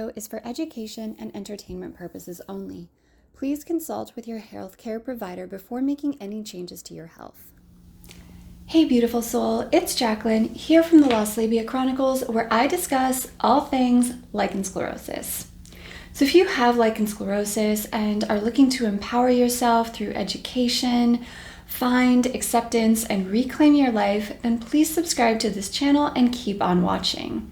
video is for education and entertainment purposes only. Please consult with your healthcare provider before making any changes to your health. Hey beautiful soul, it's Jacqueline here from the Labia Chronicles, where I discuss all things lichen sclerosus. So if you have lichen sclerosus and are looking to empower yourself through education, find acceptance, and reclaim your life, then please subscribe to this channel and keep on watching.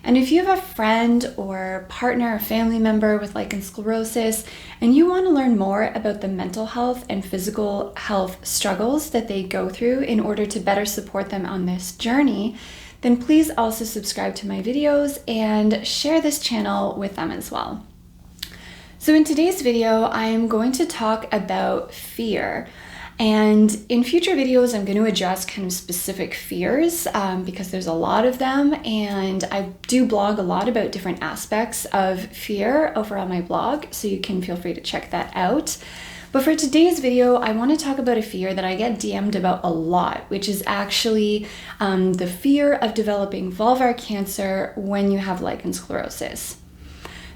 And if you have a friend or partner or family member with lichen sclerosus and you want to learn more about the mental health and physical health struggles that they go through in order to better support them on this journey, then please also subscribe to my videos and share this channel with them as well. So in today's video, I am going to talk about fear. And in future videos, I'm going to address kind of specific fears because there's a lot of them, and I do blog a lot about different aspects of fear over on my blog, so you can feel free to check that out. But for today's video, I want to talk about a fear that I get DM'd about a lot, which is actually the fear of developing vulvar cancer when you have lichen sclerosus.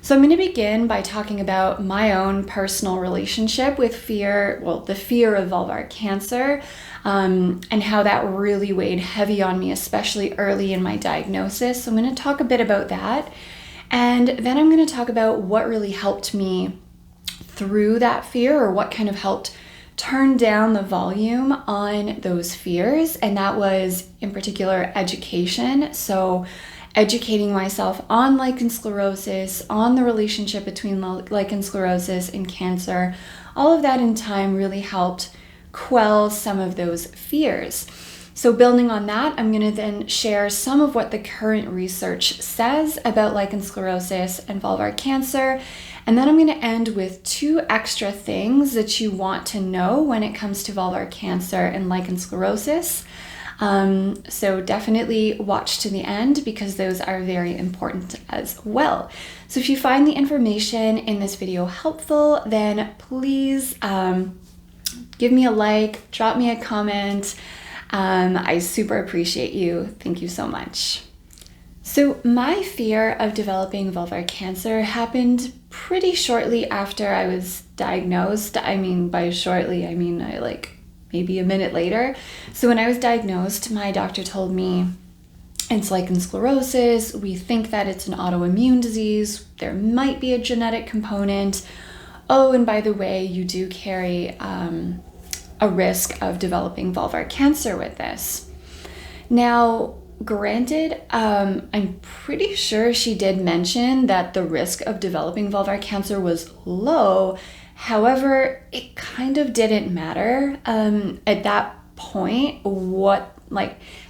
So I'm going to begin by talking about my own personal relationship with fear, well, the fear of vulvar cancer, and how that really weighed heavy on me, especially early in my diagnosis. So I'm going to talk a bit about that. And then I'm going to talk about what really helped me through that fear, or what kind of helped turn down the volume on those fears. And that was in particular education. So educating myself on lichen sclerosus, on the relationship between lichen sclerosus and cancer, all of that in time really helped quell some of those fears. So building on that, I'm going to then share some of what the current research says about lichen sclerosus and vulvar cancer. And then I'm going to end with 2 extra things that you want to know when it comes to vulvar cancer and lichen sclerosus. So definitely watch to the end because those are very important as well. So if you find the information in this video helpful, then please give me a like, drop me a comment. I super appreciate you. Thank you so much. So my fear of developing vulvar cancer happened pretty shortly after I was diagnosed. I mean, by shortly, I mean maybe a minute later. So when I was diagnosed, my doctor told me it's lichen sclerosus. We think that it's an autoimmune disease. There might be a genetic component. Oh, and by the way, you do carry a risk of developing vulvar cancer with this. Now, granted, I'm pretty sure she did mention that the risk of developing vulvar cancer was low. However, it kind of didn't matter at that point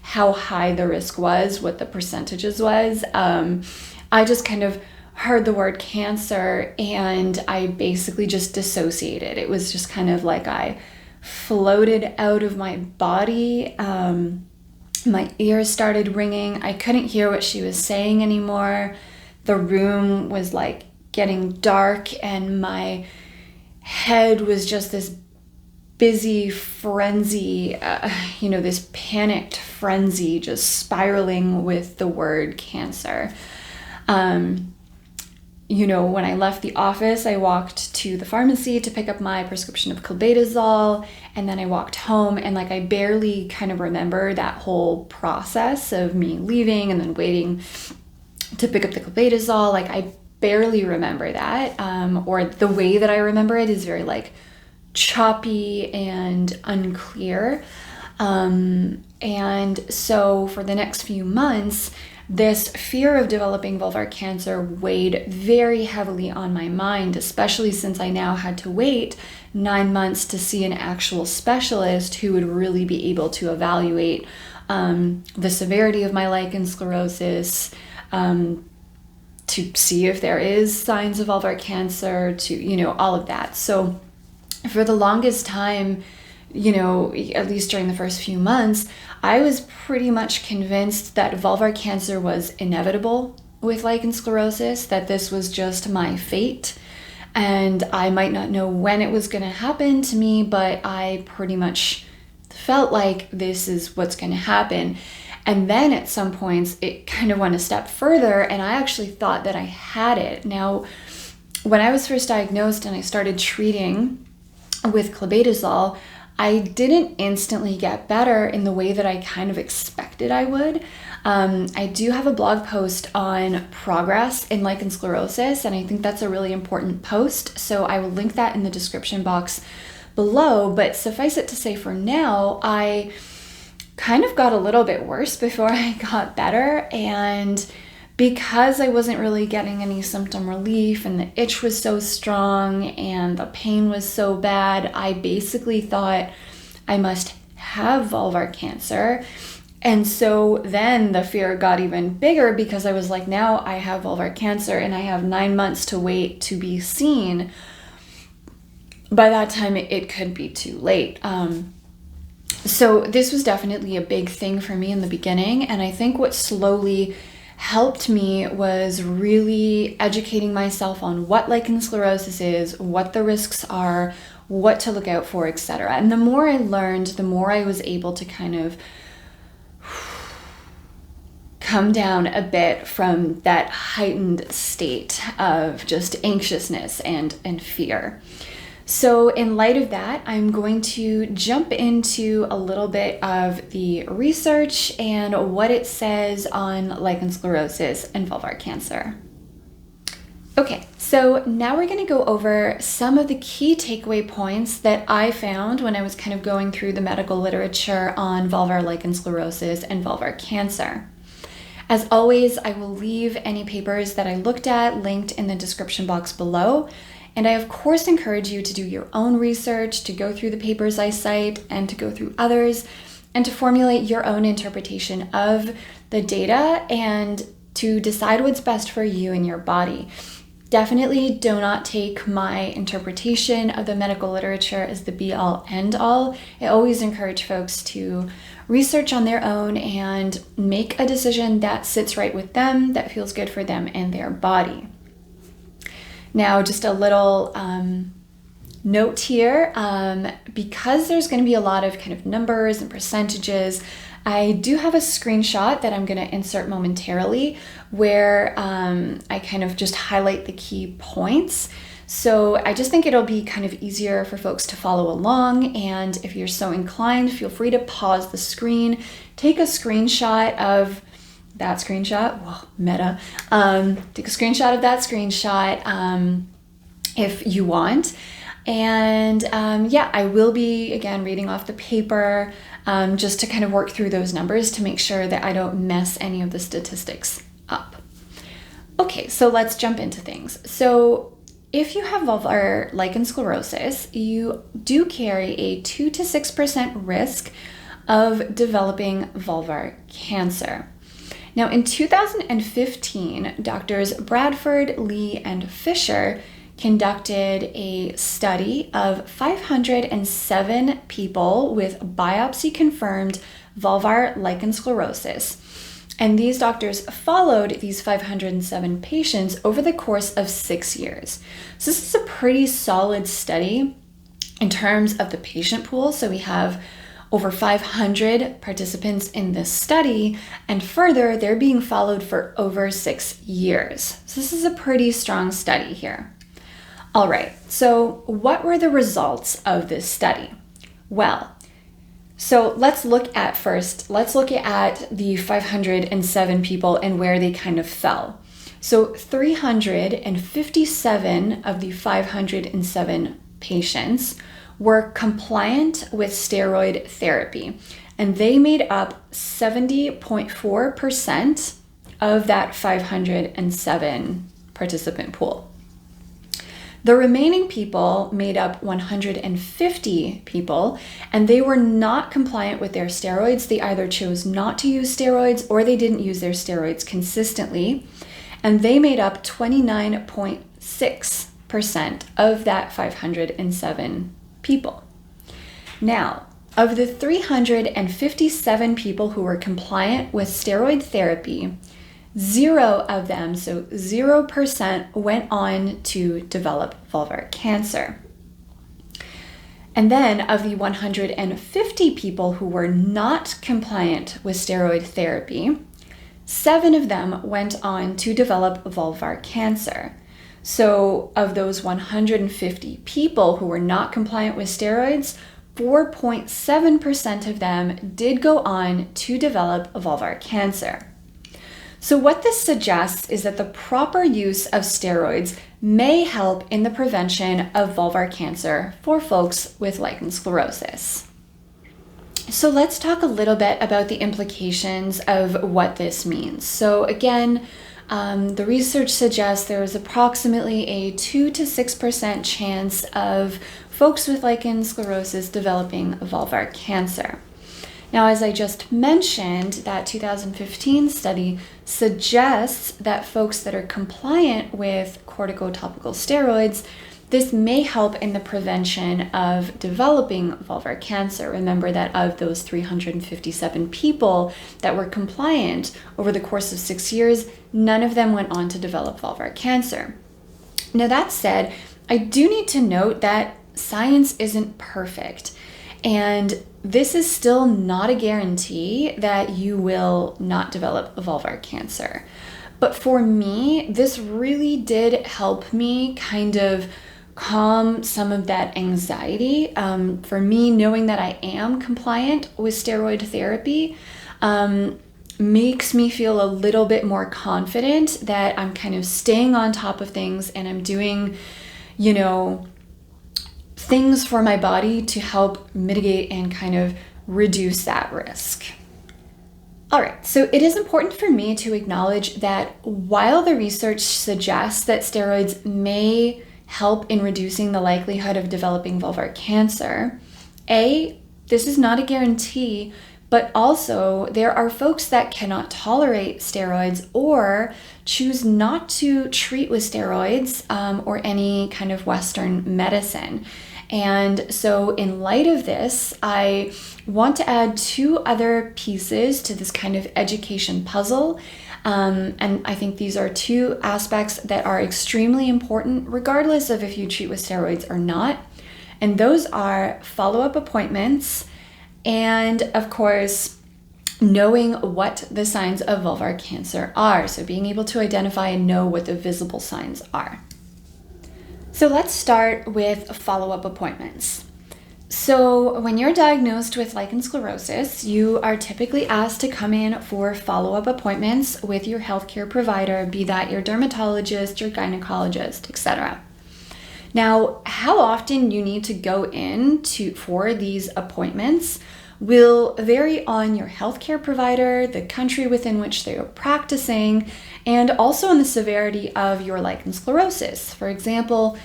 how high the risk was, what the percentages was. I just kind of heard the word cancer and I basically just dissociated. It was just kind of like I floated out of my body. My ears started ringing. I couldn't hear what she was saying anymore. The room was like getting dark and my head was just this busy frenzy, this panicked frenzy just spiraling with the word cancer. When I left the office, I walked to the pharmacy to pick up my prescription of clobetasol, and then I walked home, and I barely kind of remember that whole process of me leaving and then waiting to pick up the clobetasol. I barely remember that, or the way that I remember it is very choppy and unclear. And so for the next few months, this fear of developing vulvar cancer weighed very heavily on my mind, especially since I now had to wait 9 months to see an actual specialist who would really be able to evaluate the severity of my lichen sclerosus, to see if there is signs of vulvar cancer, all of that. So for the longest time, at least during the first few months, I was pretty much convinced that vulvar cancer was inevitable with lichen sclerosus, that this was just my fate. And I might not know when it was going to happen to me, but I pretty much felt like this is what's going to happen. And then at some points, it kind of went a step further, and I actually thought that I had it. Now, when I was first diagnosed and I started treating with clobetasol, I didn't instantly get better in the way that I kind of expected I would. I do have a blog post on progress in lichen sclerosus, and I think that's a really important post. So I will link that in the description box below. But suffice it to say, for now, I kind of got a little bit worse before I got better. And because I wasn't really getting any symptom relief and the itch was so strong and the pain was so bad, I basically thought I must have vulvar cancer. And so then the fear got even bigger because I was like, now I have vulvar cancer and I have 9 months to wait to be seen. By that time, it could be too late. So this was definitely a big thing for me in the beginning. And I think what slowly helped me was really educating myself on what lichen sclerosus is, what the risks are, what to look out for, etc. And the more I learned, the more I was able to kind of come down a bit from that heightened state of just anxiousness and fear. So in light of that, I'm going to jump into a little bit of the research and what it says on lichen sclerosus and vulvar cancer. Okay, so now we're going to go over some of the key takeaway points that I found when I was kind of going through the medical literature on vulvar lichen sclerosus and vulvar cancer. As always, I will leave any papers that I looked at linked in the description box below. And I, of course, encourage you to do your own research, to go through the papers I cite and to go through others, and to formulate your own interpretation of the data and to decide what's best for you and your body. Definitely do not take my interpretation of the medical literature as the be-all, end-all. I always encourage folks to research on their own and make a decision that sits right with them, that feels good for them and their body. Now, just a little note here, because there's going to be a lot of kind of numbers and percentages, I do have a screenshot that I'm going to insert momentarily where I kind of just highlight the key points. So I just think it'll be kind of easier for folks to follow along. And if you're so inclined, feel free to pause the screen, take a screenshot of that screenshot, whoa, meta, take a screenshot of that screenshot if you want. And yeah, I will be, again, reading off the paper just to kind of work through those numbers to make sure that I don't mess any of the statistics up. Okay, so let's jump into things. So if you have vulvar lichen sclerosus, you do carry a 2 to 6% risk of developing vulvar cancer. Now, in 2015, doctors Bradford, Lee, and Fisher conducted a study of 507 people with biopsy-confirmed vulvar lichen sclerosus. And these doctors followed these 507 patients over the course of 6 years. So this is a pretty solid study in terms of the patient pool. So we have over 500 participants in this study, and further, they're being followed for over 6 years. So this is a pretty strong study here. All right, so what were the results of this study? Well, so let's look at the 507 people and where they kind of fell. So 357 of the 507 patients were compliant with steroid therapy, and they made up 70.4% of that 507 participant pool. The remaining people made up 150 people, and they were not compliant with their steroids. They either chose not to use steroids or they didn't use their steroids consistently, and they made up 29.6% of that 507 people. Now, of the 357 people who were compliant with steroid therapy, 0 of them, so 0%, went on to develop vulvar cancer. And then of the 150 people who were not compliant with steroid therapy, 7 of them went on to develop vulvar cancer. So of those 150 people who were not compliant with steroids, 4.7% of them did go on to develop vulvar cancer. So what this suggests is that the proper use of steroids may help in the prevention of vulvar cancer for folks with lichen sclerosus. So let's talk a little bit about the implications of what this means. So again, the research suggests there is approximately a 2 to 6% chance of folks with lichen sclerosus developing vulvar cancer. Now, as I just mentioned, that 2015 study suggests that folks that are compliant with corticotopical steroids, this may help in the prevention of developing vulvar cancer. Remember that of those 357 people that were compliant over the course of 6 years, none of them went on to develop vulvar cancer. Now, that said, I do need to note that science isn't perfect. And this is still not a guarantee that you will not develop vulvar cancer. But for me, this really did help me kind of calm some of that anxiety. For me, knowing that I am compliant with steroid therapy makes me feel a little bit more confident that I'm kind of staying on top of things and I'm doing, things for my body to help mitigate and kind of reduce that risk. All right, so it is important for me to acknowledge that while the research suggests that steroids may help in reducing the likelihood of developing vulvar cancer, this is not a guarantee, but also there are folks that cannot tolerate steroids or choose not to treat with steroids or any kind of Western medicine. And so in light of this, I want to add 2 other pieces to this kind of education puzzle. And I think these are 2 aspects that are extremely important, regardless of if you treat with steroids or not. And those are follow-up appointments and, of course, knowing what the signs of vulvar cancer are. So being able to identify and know what the visible signs are. So let's start with follow-up appointments. So when you're diagnosed with lichen sclerosus, you are typically asked to come in for follow-up appointments with your healthcare provider, be that your dermatologist, your gynecologist, etc. Now, how often you need to go in for these appointments will vary on your healthcare provider, the country within which they are practicing, and also on the severity of your lichen sclerosus. For example,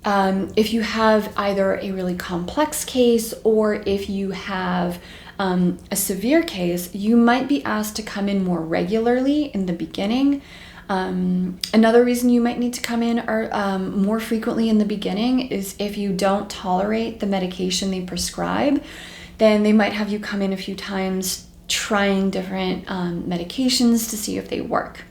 if you have either a really complex case or if you have a severe case, you might be asked to come in more regularly in the beginning. Another reason you might need to come in more frequently in the beginning is if you don't tolerate the medication they prescribe, then they might have you come in a few times trying different medications to see if they work.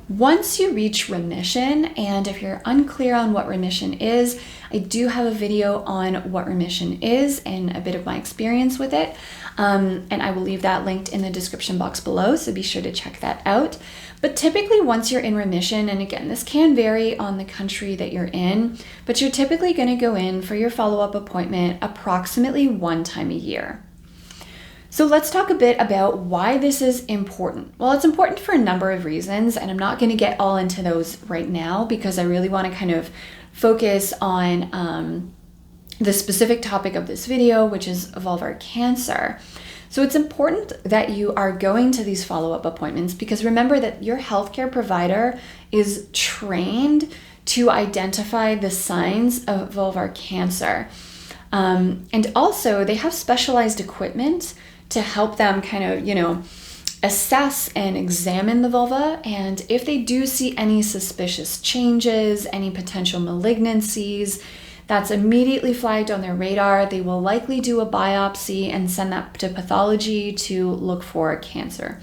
Once you reach remission, and if you're unclear on what remission is, I do have a video on what remission is and a bit of my experience with it. And I will leave that linked in the description box below, so be sure to check that out. But typically once you're in remission, and again, this can vary on the country that you're in, but you're typically going to go in for your follow-up appointment approximately 1 time a year. So let's talk a bit about why this is important. Well, it's important for a number of reasons, and I'm not going to get all into those right now because I really want to kind of focus on the specific topic of this video, which is vulvar cancer. So it's important that you are going to these follow-up appointments because remember that your healthcare provider is trained to identify the signs of vulvar cancer. And also they have specialized equipment to help them kind of, assess and examine the vulva. And if they do see any suspicious changes, any potential malignancies, that's immediately flagged on their radar. They will likely do a biopsy and send that to pathology to look for cancer.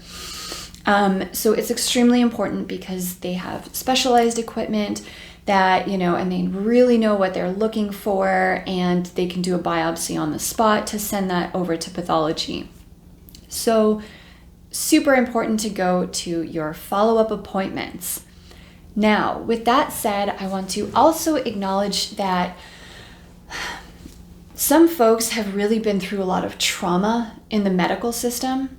So it's extremely important because they have specialized equipment that, and they really know what they're looking for, and they can do a biopsy on the spot to send that over to pathology. So super important to go to your follow-up appointments. Now, with that said, I want to also acknowledge that some folks have really been through a lot of trauma in the medical system.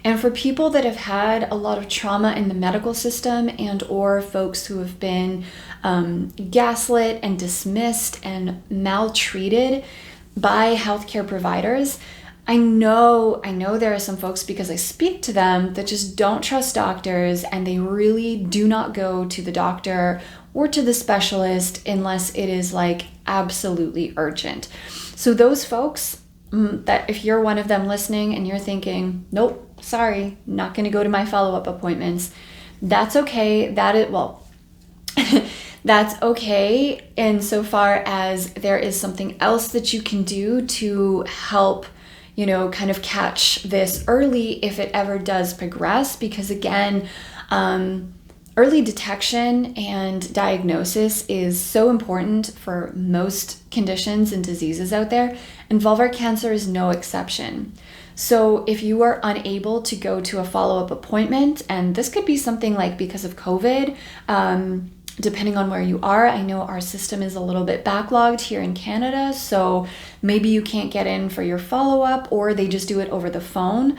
And for people that have had a lot of trauma in the medical system, and or folks who have been gaslit and dismissed and maltreated by healthcare providers, I know there are some folks, because I speak to them, that just don't trust doctors, and they really do not go to the doctor or to the specialist unless it is like absolutely urgent. So those folks, that if you're one of them listening and you're thinking, nope, sorry, not going to go to my follow-up appointments, that's okay. That's okay insofar as there is something else that you can do to help, kind of catch this early if it ever does progress. Because again, early detection and diagnosis is so important for most conditions and diseases out there, and vulvar cancer is no exception. So if you are unable to go to a follow-up appointment, and this could be something like because of COVID, depending on where you are, I know our system is a little bit backlogged here in Canada, so maybe you can't get in for your follow-up, or they just do it over the phone.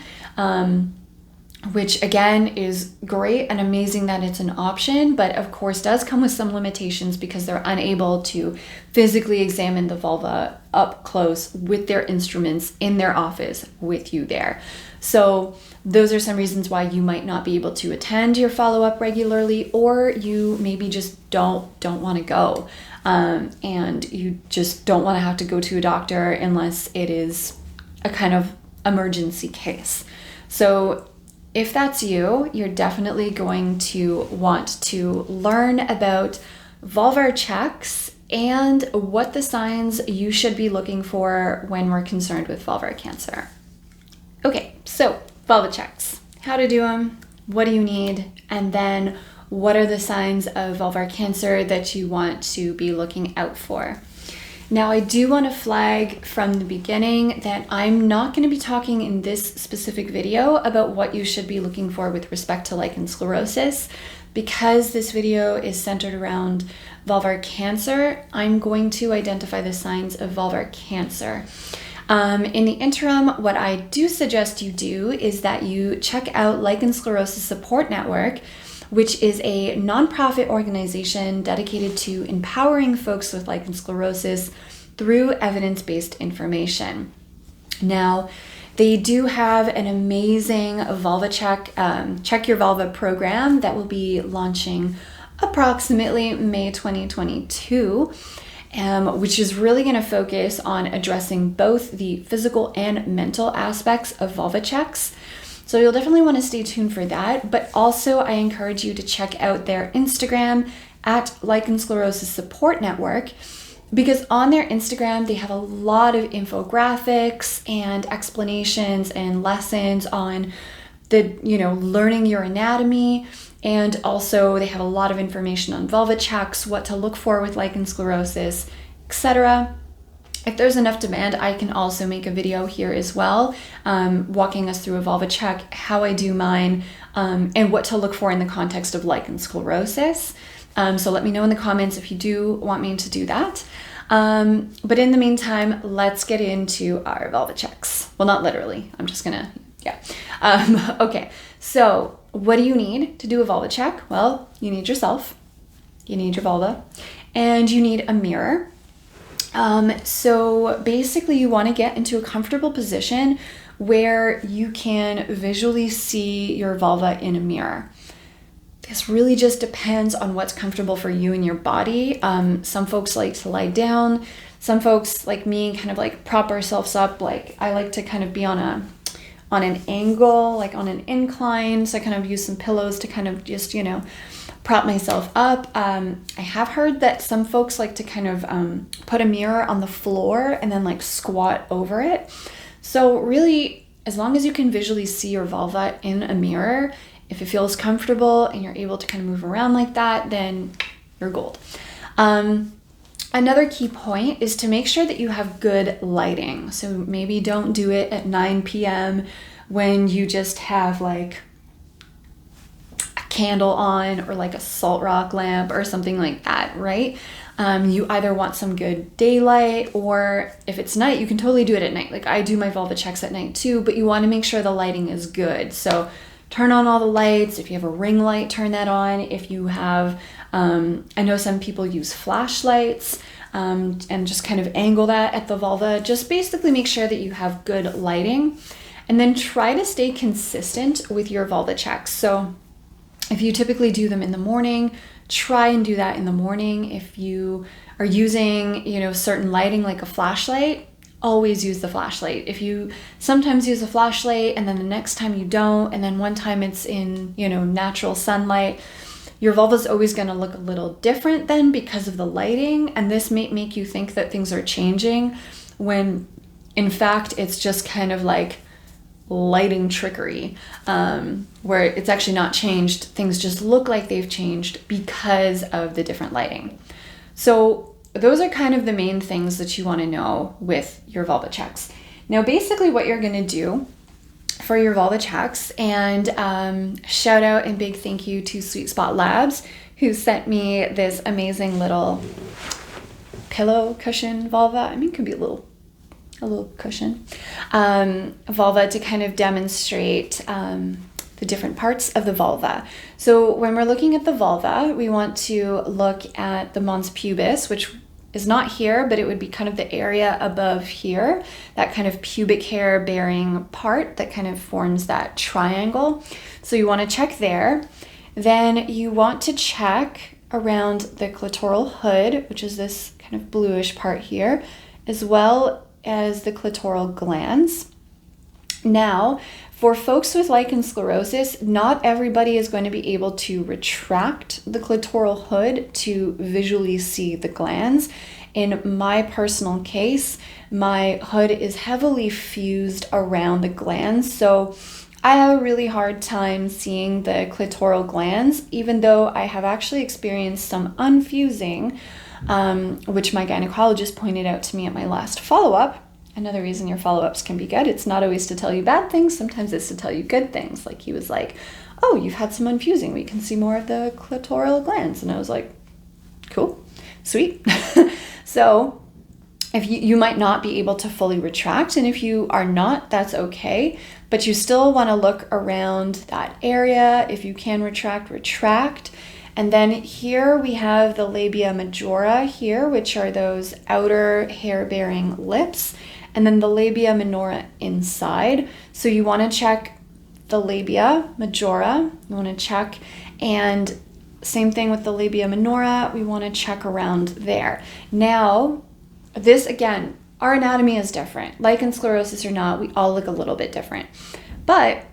Which again is great and amazing that it's an option, but of course does come with some limitations because they're unable to physically examine the vulva up close with their instruments in their office with you there. So those are some reasons why you might not be able to attend your follow-up regularly, or you maybe just don't want to go, and you just don't want to have to go to a doctor unless it is a kind of emergency case. So if that's you, you're definitely going to want to learn about vulvar checks and what the signs you should be looking for when we're concerned with vulvar cancer. Okay, so vulva checks. How to do them, what do you need, and then what are the signs of vulvar cancer that you want to be looking out for. Now, I do want to flag from the beginning that I'm not going to be talking in this specific video about what you should be looking for with respect to lichen sclerosus. Because this video is centered around vulvar cancer, I'm going to identify the signs of vulvar cancer. In the interim, what I do suggest you do is that you check out Lichen Sclerosus Support Network, which is a nonprofit organization dedicated to empowering folks with lichen sclerosus through evidence-based information. Now, they do have an amazing vulva check your vulva program that will be launching approximately May 2022, which is really going to focus on addressing both the physical and mental aspects of vulva checks. So you'll definitely want to stay tuned for that, but also I encourage you to check out their Instagram at Lichen Sclerosus Support Network, because on their Instagram, they have a lot of infographics and explanations and lessons on the, learning your anatomy. And also they have a lot of information on vulva checks, what to look for with lichen sclerosus, etc. If there's enough demand, I can also make a video here as well, walking us through a vulva check, how I do mine, and what to look for in the context of lichen sclerosus. So let me know in the comments if you do want me to do that. But in the meantime, let's get into our vulva checks. Well, not literally. I'm just gonna, okay, so what do you need to do a vulva check? Well, you need yourself, you need your vulva, and you need a mirror. So basically you want to get into a comfortable position where you can visually see your vulva in a mirror. This really just depends on what's comfortable for you and your body. Some folks like to lie down. Some folks like me kind of like prop ourselves up. Like I like to kind of be on an angle, like on an incline. So I kind of use some pillows to kind of just, prop myself up. I have heard that some folks like to kind of put a mirror on the floor and then like squat over it. So really, as long as you can visually see your vulva in a mirror, if it feels comfortable and you're able to kind of move around like that, then you're gold. Another key point is to make sure that you have good lighting. So maybe don't do it at 9 p.m. when you just have like a candle on or like a salt rock lamp or something like that, right? You either want some good daylight, or if it's night, you can totally do it at night. Like I do my vulva checks at night too, but you want to make sure the lighting is good. So turn on all the lights. If you have a ring light, turn that on. If you have, I know some people use flashlights, and just kind of angle that at the vulva. Just basically make sure that you have good lighting, and then try to stay consistent with your vulva checks. So if you typically do them in the morning, try and do that in the morning. If you are using, certain lighting like a flashlight, always use the flashlight. If you sometimes use a flashlight and then the next time you don't, and then one time it's in, natural sunlight, your vulva is always going to look a little different then because of the lighting. And this may make you think that things are changing when in fact it's just kind of like lighting trickery, where it's actually not changed. Things just look like they've changed because of the different lighting. So those are kind of the main things that you want to know with your vulva checks. Now, basically what you're going to do for your vulva checks, and shout out and big thank you to Sweet Spot Labs, who sent me this amazing little pillow cushion vulva. I mean, it could be a little cushion vulva to kind of demonstrate the different parts of the vulva. So when we're looking at the vulva, we want to look at the mons pubis, which is not here, but it would be kind of the area above here, that kind of pubic hair bearing part that kind of forms that triangle. So you want to check there. Then you want to check around the clitoral hood, which is this kind of bluish part here, as well as the clitoral glands. Now, for folks with lichen sclerosus, not everybody is going to be able to retract the clitoral hood to visually see the glands. In my personal case, my hood is heavily fused around the glands, so I have a really hard time seeing the clitoral glands, even though I have actually experienced some unfusing, which my gynecologist pointed out to me at my last follow-up. Another reason your follow-ups can be good. It's not always to tell you bad things. Sometimes it's to tell you good things. Like he was like, oh, you've had some unfusing. We can see more of the clitoral glands. And I was like, cool, sweet. So if you might not be able to fully retract. And if you are not, that's okay. But you still want to look around that area. If you can retract. And then here we have the labia majora here, which are those outer hair-bearing lips. And then the labia minora inside. So you want to check the labia majora. You want to check, and same thing with the labia minora. We want to check around there. Now, this again, our anatomy is different. Lichen sclerosus or not, we all look a little bit different. But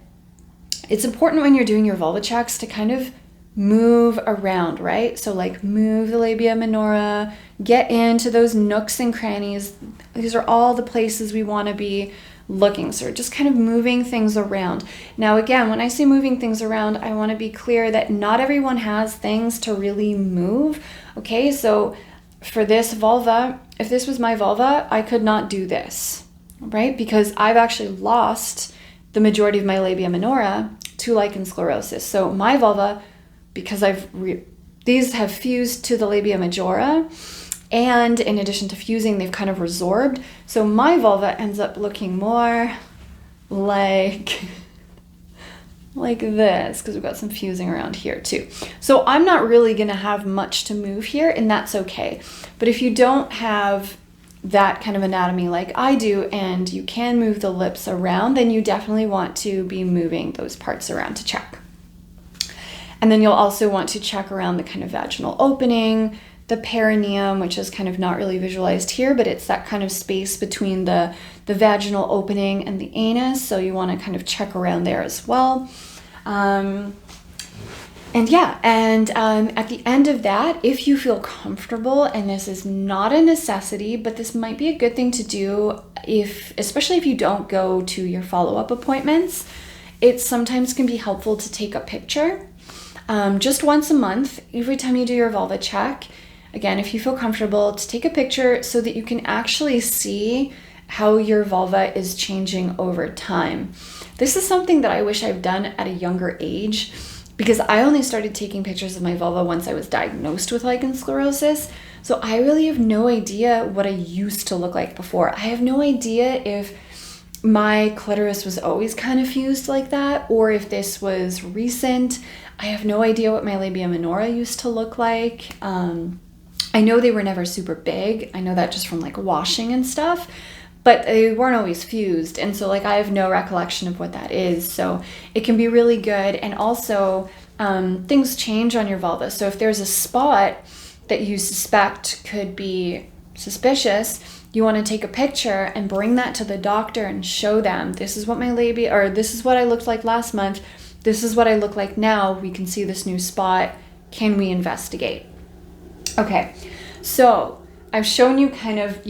it's important when you're doing your vulva checks to kind of move around, right? So like move the labia minora, get into those nooks and crannies. These are all the places we want to be looking. So we're just kind of moving things around. Now, again, when I say moving things around, I want to be clear that not everyone has things to really move. Okay, so for this vulva, if this was my vulva, I could not do this, right? Because I've actually lost the majority of my labia minora to lichen sclerosus. So my vulva, because these have fused to the labia majora, and in addition to fusing, they've kind of resorbed. So my vulva ends up looking more like this, because we've got some fusing around here too. So I'm not really gonna have much to move here, and that's okay. But if you don't have that kind of anatomy like I do, and you can move the lips around, then you definitely want to be moving those parts around to check. And then you'll also want to check around the kind of vaginal opening, the perineum, which is kind of not really visualized here, but it's that kind of space between the vaginal opening and the anus. So you want to kind of check around there as well. At the end of that, if you feel comfortable, and this is not a necessity, but this might be a good thing to do, especially if you don't go to your follow-up appointments, it sometimes can be helpful to take a picture. just once a month, every time you do your vulva check. Again, if you feel comfortable, to take a picture so that you can actually see how your vulva is changing over time. This is something that I wish I've done at a younger age, because I only started taking pictures of my vulva once I was diagnosed with lichen sclerosus. So I really have no idea what I used to look like before. I have no idea if my clitoris was always kind of fused like that, or if this was recent. I have no idea what my labia minora used to look like. I know they were never super big. I know that just from like washing and stuff, but they weren't always fused. And so like I have no recollection of what that is. So it can be really good. And also things change on your vulva. So if there's a spot that you suspect could be suspicious, you want to take a picture and bring that to the doctor and show them, this is what my labia, or this is what I looked like last month. This is what I look like now. We can see this new spot. Can we investigate? Okay, so I've shown you kind of,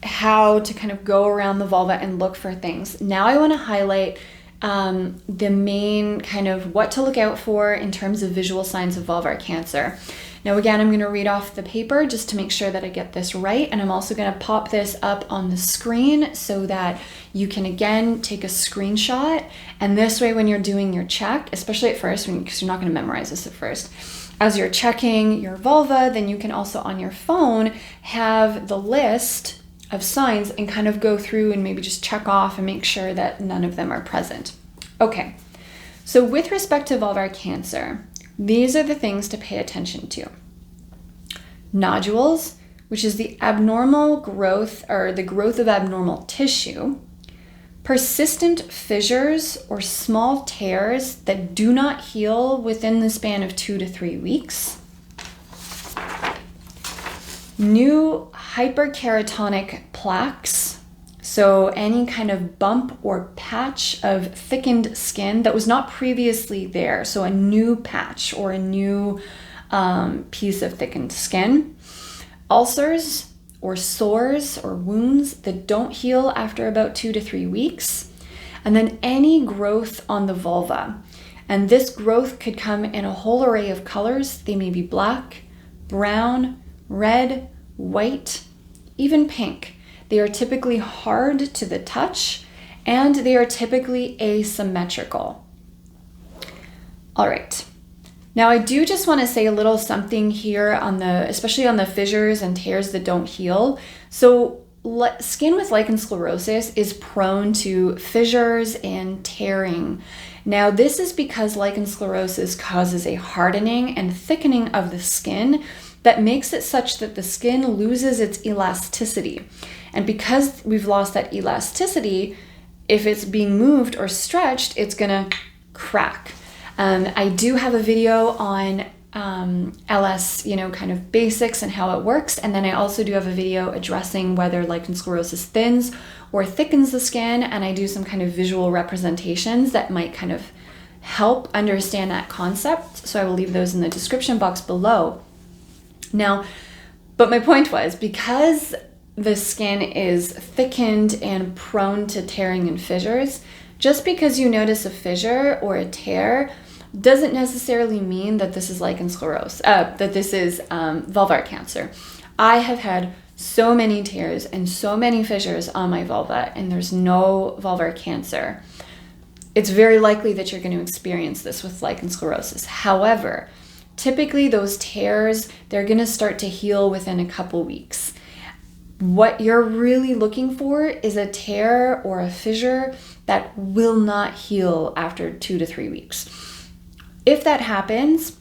how to kind of go around the vulva and look for things. Now I want to highlight the main kind of what to look out for in terms of visual signs of vulvar cancer. Now again, I'm going to read off the paper just to make sure that I get this right, and I'm also going to pop this up on the screen so that you can again take a screenshot, and this way when you're doing your check, especially at first, because you're not going to memorize this at first, as you're checking your vulva, then you can also on your phone have the list of signs and kind of go through and maybe just check off and make sure that none of them are present. Okay, so with respect to vulvar cancer, these are the things to pay attention to. Nodules, which is the abnormal growth or the growth of abnormal tissue. Persistent fissures or small tears that do not heal within the span of 2 to 3 weeks. New hyperkeratonic plaques, so any kind of bump or patch of thickened skin that was not previously there, so a new patch or a new piece of thickened skin. Ulcers or sores or wounds that don't heal after about 2 to 3 weeks. And then any growth on the vulva. And this growth could come in a whole array of colors. They may be black, brown, red, white, even pink. They are typically hard to the touch, and they are typically asymmetrical. All right. Now I do just want to say a little something here on especially on the fissures and tears that don't heal. So skin with lichen sclerosus is prone to fissures and tearing. Now this is because lichen sclerosus causes a hardening and thickening of the skin that makes it such that the skin loses its elasticity. And because we've lost that elasticity, if it's being moved or stretched, it's gonna crack. I do have a video on LS, kind of basics and how it works. And then I also do have a video addressing whether lichen sclerosus thins or thickens the skin. And I do some kind of visual representations that might kind of help understand that concept. So I will leave those in the description box below. Now, but my point was, because the skin is thickened and prone to tearing and fissures, just because you notice a fissure or a tear doesn't necessarily mean that this is lichen sclerosus, that this is vulvar cancer. I have had so many tears and so many fissures on my vulva, and there's no vulvar cancer. It's very likely that you're going to experience this with lichen sclerosus. However, typically those tears, they're going to start to heal within a couple weeks. What you're really looking for is a tear or a fissure that will not heal after 2 to 3 weeks. If that happens,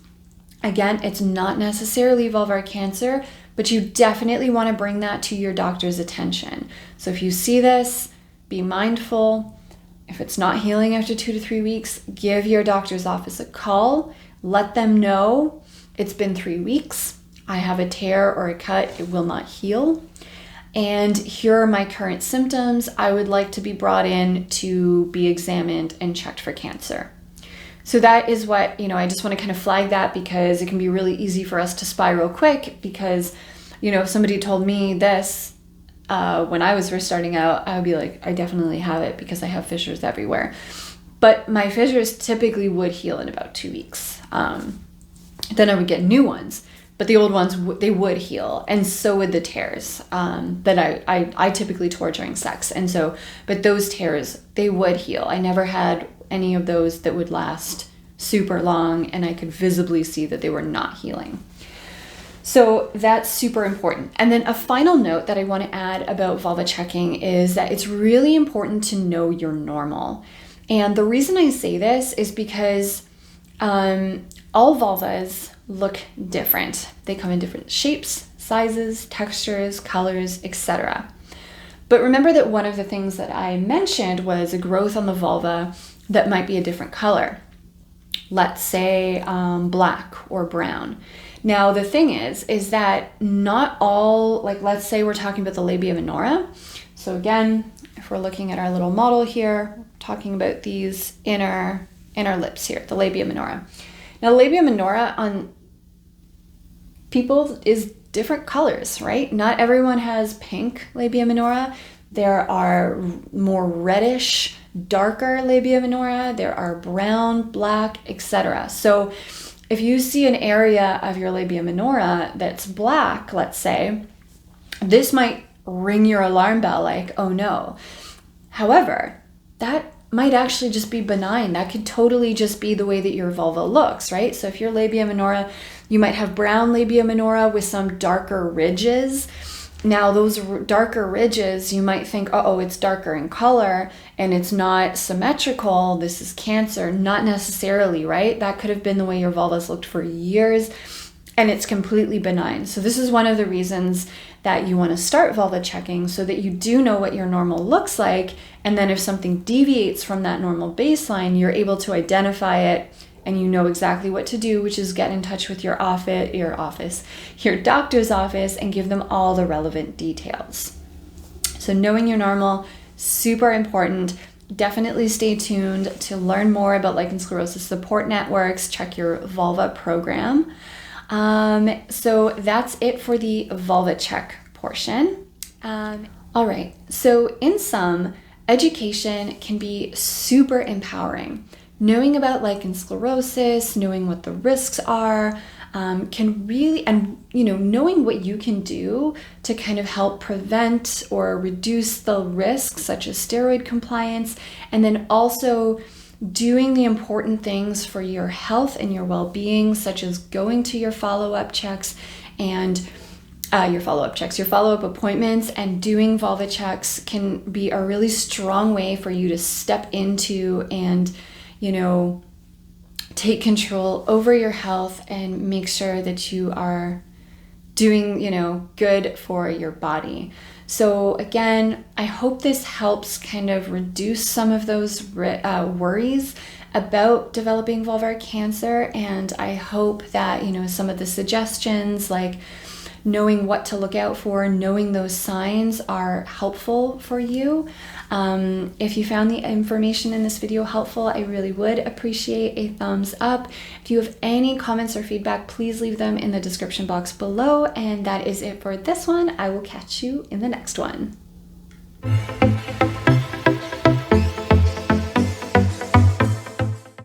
again, it's not necessarily vulvar cancer, but you definitely want to bring that to your doctor's attention. So if you see this, be mindful. If it's not healing after 2 to 3 weeks, give your doctor's office a call. Let them know it's been 3 weeks. I have a tear or a cut. It will not heal. And here are my current symptoms. I would like to be brought in to be examined and checked for cancer. So that is what, I just want to kind of flag that, because it can be really easy for us to spiral quick, because, if somebody told me this when I was first starting out, I would be like, I definitely have it because I have fissures everywhere. But my fissures typically would heal in about 2 weeks. Then I would get new ones, but the old ones, they would heal. And so would the tears that I typically tore during sex. And so, but those tears, they would heal. I never had any of those that would last super long, and I could visibly see that they were not healing. So that's super important. And then a final note that I want to add about vulva checking is that it's really important to know your normal. And the reason I say this is because all vulvas look different. They come in different shapes, sizes, textures, colors, etc. But remember that one of the things that I mentioned was a growth on the vulva that might be a different color. Let's say black or brown. Now the thing is that not all, like let's say we're talking about the labia minora. So again, if we're looking at our little model here, we're talking about these inner lips here, the labia minora. Now labia minora on people is different colors, right? Not everyone has pink labia minora. There are more reddish, darker labia minora. There are brown, black, etc. So if you see an area of your labia minora that's black, let's say, this might ring your alarm bell like, oh no. However, that might actually just be benign. That could totally just be the way that your vulva looks, right? So if your labia minora, you might have brown labia minora with some darker ridges. Now those darker ridges, you might think, oh, it's darker in color and it's not symmetrical. This is cancer. Not necessarily, right? That could have been the way your vulvas looked for years and it's completely benign. So this is one of the reasons that you want to start vulva checking so that you do know what your normal looks like. And then if something deviates from that normal baseline, you're able to identify it and you know exactly what to do, which is get in touch with your doctor's office and give them all the relevant details. So knowing your normal, super important. Definitely stay tuned to learn more about lichen sclerosus support networks. Check your vulva program. So that's it for the vulva check portion. All right, so in sum, education can be super empowering. Knowing about lichen sclerosus, knowing what the risks are, can really, and knowing what you can do to kind of help prevent or reduce the risks, such as steroid compliance, and then also doing the important things for your health and your well-being, such as going to your follow-up checks and your follow-up appointments, and doing vulva checks can be a really strong way for you to step into and take control over your health and make sure that you are doing, good for your body. So again, I hope this helps kind of reduce some of those worries about developing vulvar cancer. And I hope that, some of the suggestions like knowing what to look out for, knowing those signs are helpful for you. If you found the information in this video helpful, I really would appreciate a thumbs up. If you have any comments or feedback, please leave them in the description box below. And that is it for this one. I will catch you in the next one.